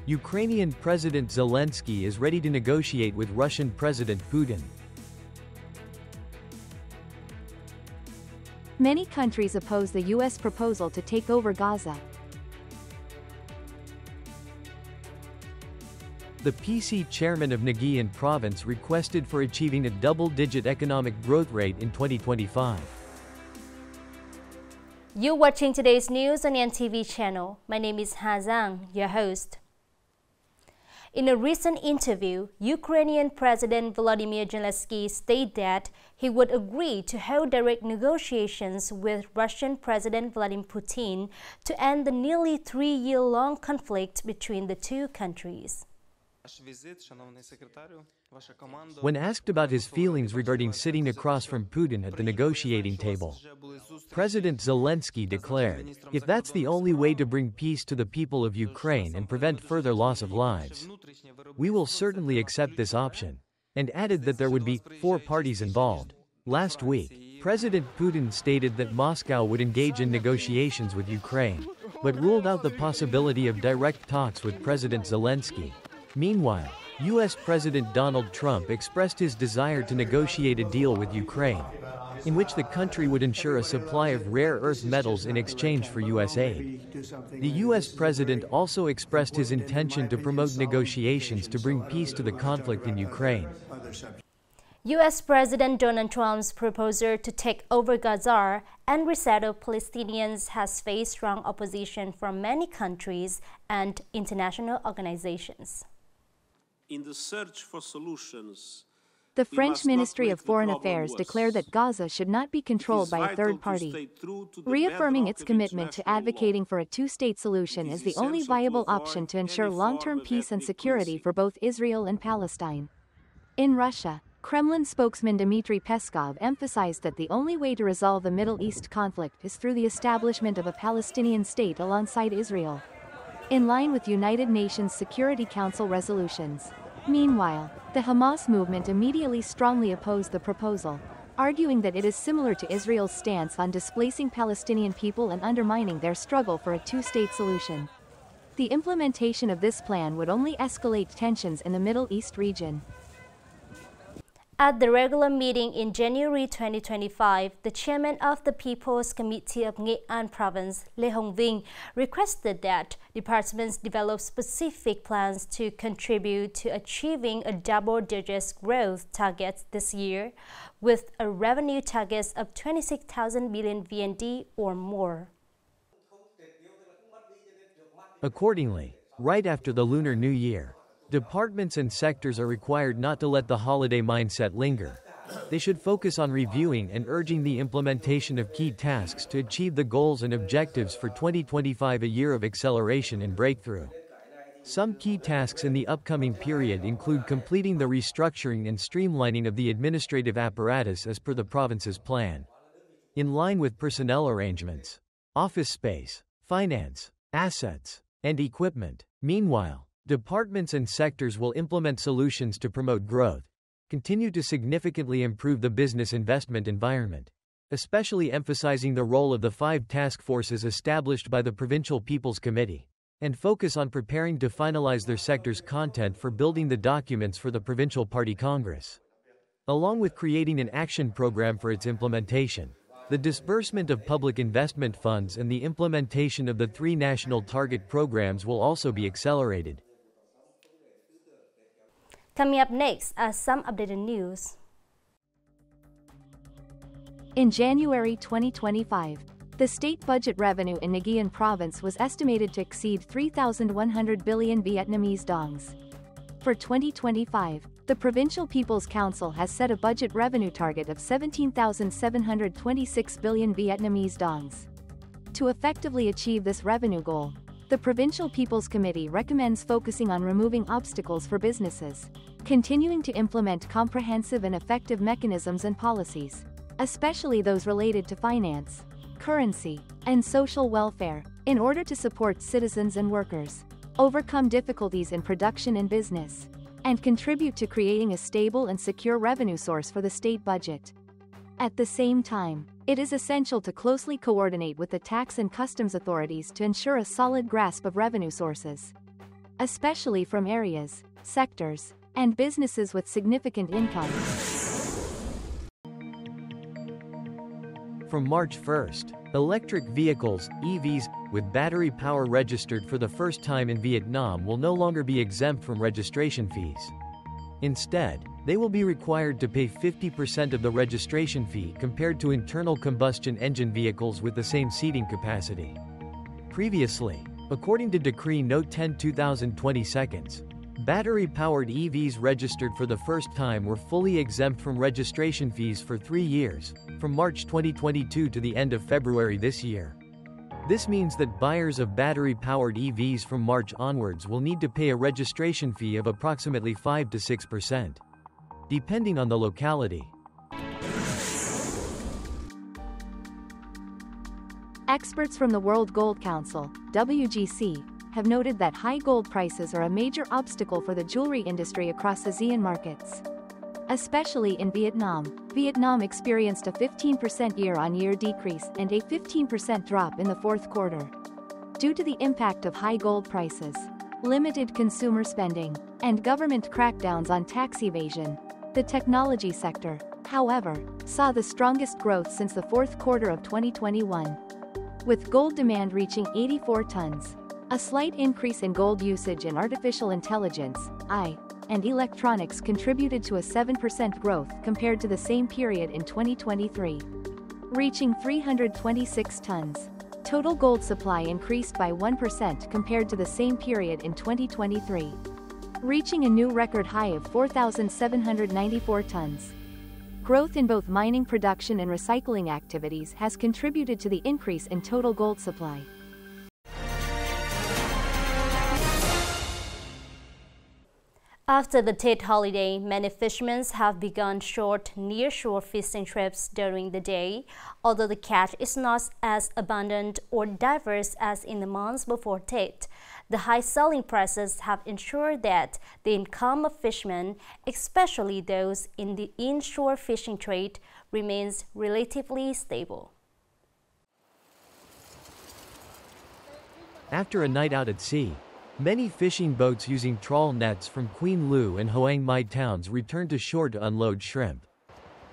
Ukrainian President Zelensky is ready to negotiate with Russian President Putin. Many countries oppose the U.S. proposal to take over Gaza. The PC chairman of Ngayan province requested for achieving a double-digit economic growth rate in 2025. You're watching today's news on NTV channel. My name is Zhang, your host. In a recent interview, Ukrainian President Volodymyr Zelensky stated that he would agree to hold direct negotiations with Russian President Vladimir Putin to end the nearly 3-year-long conflict between the two countries. When asked about his feelings regarding sitting across from Putin at the negotiating table, President Zelensky declared, "If that's the only way to bring peace to the people of Ukraine and prevent further loss of lives, we will certainly accept this option," and added that there would be 4 parties involved. Last week, President Putin stated that Moscow would engage in negotiations with Ukraine, but ruled out the possibility of direct talks with President Zelensky. Meanwhile, U.S. President Donald Trump expressed his desire to negotiate a deal with Ukraine, in which the country would ensure a supply of rare earth metals in exchange for U.S. aid. The U.S. president also expressed his intention to promote negotiations to bring peace to the conflict in Ukraine. U.S. President Donald Trump's proposal to take over Gaza and resettle Palestinians has faced strong opposition from many countries and international organizations. In the search for solutions, the French Ministry of Foreign Affairs declared that Gaza should not be controlled by a third party, reaffirming its commitment to advocating for a two-state solution as the only viable option to ensure long-term peace and security for both Israel and Palestine. In Russia, Kremlin spokesman Dmitry Peskov emphasized that the only way to resolve the Middle East conflict is through the establishment of a Palestinian state alongside Israel, in line with United Nations Security Council resolutions. Meanwhile, the Hamas movement immediately strongly opposed the proposal, arguing that it is similar to Israel's stance on displacing Palestinian people and undermining their struggle for a two-state solution. The implementation of this plan would only escalate tensions in the Middle East region. At the regular meeting in January 2025, the chairman of the People's Committee of Nghệ An Province, Lê Hồng Vinh, requested that departments develop specific plans to contribute to achieving a double-digit growth target this year, with a revenue target of 26,000 billion VND or more. Accordingly, right after the Lunar New Year, departments and sectors are required not to let the holiday mindset linger. They should focus on reviewing and urging the implementation of key tasks to achieve the goals and objectives for 2025, a year of acceleration and breakthrough. Some key tasks in the upcoming period include completing the restructuring and streamlining of the administrative apparatus as per the province's plan, in line with personnel arrangements, office space, finance, assets, and equipment. Meanwhile, departments and sectors will implement solutions to promote growth, continue to significantly improve the business investment environment, especially emphasizing the role of the 5 task forces established by the Provincial People's Committee, and focus on preparing to finalize their sector's content for building the documents for the Provincial Party Congress. Along with creating an action program for its implementation, the disbursement of public investment funds and the implementation of the 3 national target programs will also be accelerated. Coming up next are some updated news. In January 2025, the state budget revenue in Ngayan province was estimated to exceed 3,100 billion Vietnamese dongs. For 2025, the Provincial People's Council has set a budget revenue target of 17,726 billion Vietnamese dongs. To effectively achieve this revenue goal, the Provincial People's Committee recommends focusing on removing obstacles for businesses, continuing to implement comprehensive and effective mechanisms and policies, especially those related to finance, currency, and social welfare, in order to support citizens and workers, overcome difficulties in production and business, and contribute to creating a stable and secure revenue source for the state budget. At the same time, it is essential to closely coordinate with the tax and customs authorities to ensure a solid grasp of revenue sources. especially from areas, sectors, and businesses with significant income. From March 1st, electric vehicles, EVs, with battery power registered for the first time in Vietnam will no longer be exempt from registration fees. Instead, they will be required to pay 50% of the registration fee compared to internal combustion engine vehicles with the same seating capacity. Previously, according to Decree Note 10/2022, battery-powered EVs registered for the first time were fully exempt from registration fees for 3 years, from March 2022 to the end of February this year. This means that buyers of battery-powered EVs from March onwards will need to pay a registration fee of approximately 5 to 6%, depending on the locality. Experts from the World Gold Council, WGC, have noted that high gold prices are a major obstacle for the jewelry industry across ASEAN markets. Especially in Vietnam, Vietnam experienced a 15% year-on-year decrease and a 15% drop in the fourth quarter. Due to the impact of high gold prices, limited consumer spending, and government crackdowns on tax evasion, the technology sector, however, saw the strongest growth since the fourth quarter of 2021. With gold demand reaching 84 tons, a slight increase in gold usage in artificial intelligence, AI, and electronics contributed to a 7% growth compared to the same period in 2023. Reaching 326 tons, total gold supply increased by 1% compared to the same period in 2023, reaching a new record high of 4,794 tons. Growth in both mining production and recycling activities has contributed to the increase in total gold supply. After the Tet holiday, many fishermen have begun short near-shore fishing trips during the day, although the catch is not as abundant or diverse as in the months before Tet. The high selling prices have ensured that the income of fishermen, especially those in the inshore fishing trade, remains relatively stable. After a night out at sea, many fishing boats using trawl nets from Queen Lu and Hoang Mai towns returned to shore to unload shrimp,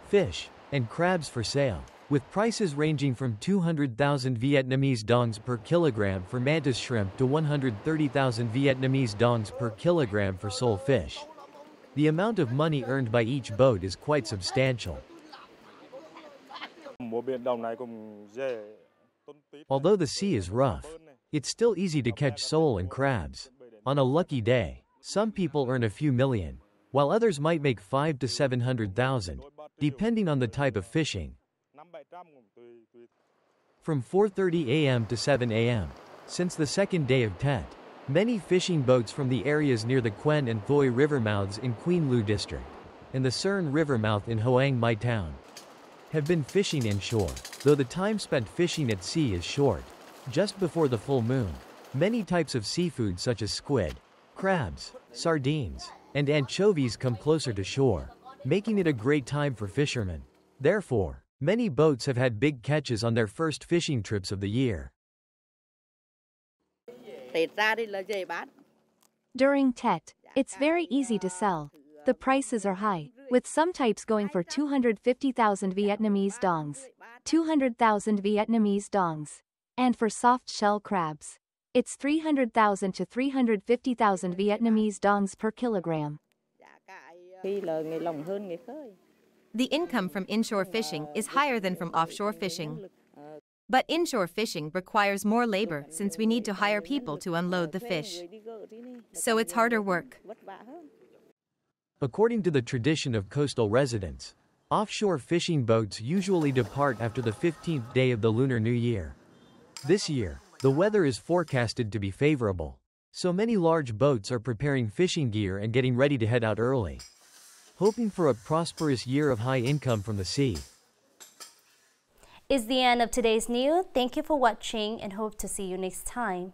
fish, and crabs for sale, with prices ranging from 200,000 Vietnamese dongs per kilogram for mantis shrimp to 130,000 Vietnamese dongs per kilogram for sole fish. The amount of money earned by each boat is quite substantial. Although the sea is rough, it's still easy to catch sole and crabs. On a lucky day, some people earn a few million, while others might make 5 to 700,000, depending on the type of fishing. From 4:30 a.m. to 7 a.m., since the second day of Tet, many fishing boats from the areas near the Quen and Thoi river mouths in Queen Lu district, and the Cern river mouth in Hoang Mai town, have been fishing inshore, though the time spent fishing at sea is short. Just before the full moon, many types of seafood such as squid, crabs, sardines, and anchovies come closer to shore, making it a great time for fishermen. Therefore, many boats have had big catches on their first fishing trips of the year. During Tet, it's very easy to sell. The prices are high, with some types going for 250,000 Vietnamese dongs, 200,000 Vietnamese dongs. And for soft shell crabs, it's 300,000 to 350,000 Vietnamese dongs per kilogram. The income from inshore fishing is higher than from offshore fishing. But inshore fishing requires more labor since we need to hire people to unload the fish. So it's harder work. According to the tradition of coastal residents, offshore fishing boats usually depart after the 15th day of the Lunar New Year. This year, the weather is forecasted to be favorable, so many large boats are preparing fishing gear and getting ready to head out early, hoping for a prosperous year of high income from the sea. It's the end of today's news. Thank you for watching and hope to see you next time.